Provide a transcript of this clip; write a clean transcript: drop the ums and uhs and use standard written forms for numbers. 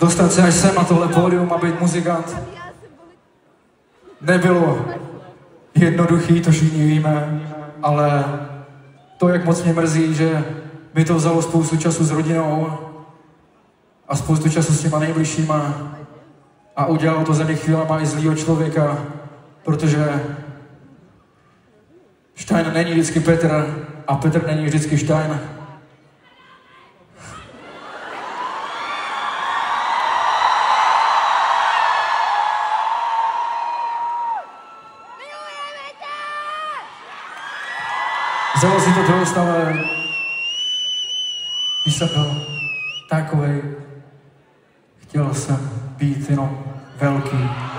dostat se až sem na tohle pódium a být muzikant nebylo jednoduchý, to všichni víme, ale to, jak moc mě mrzí, že mi to vzalo spoustu času s rodinou a spoustu času s těma nejbližšíma a udělalo to ze mě chvílema i zlýho člověka, protože Stein není vždycky Petr a Petr není vždycky Stein. Vzalo si to dost, ale když jsem byl takovej, chtěl jsem být jenom velký.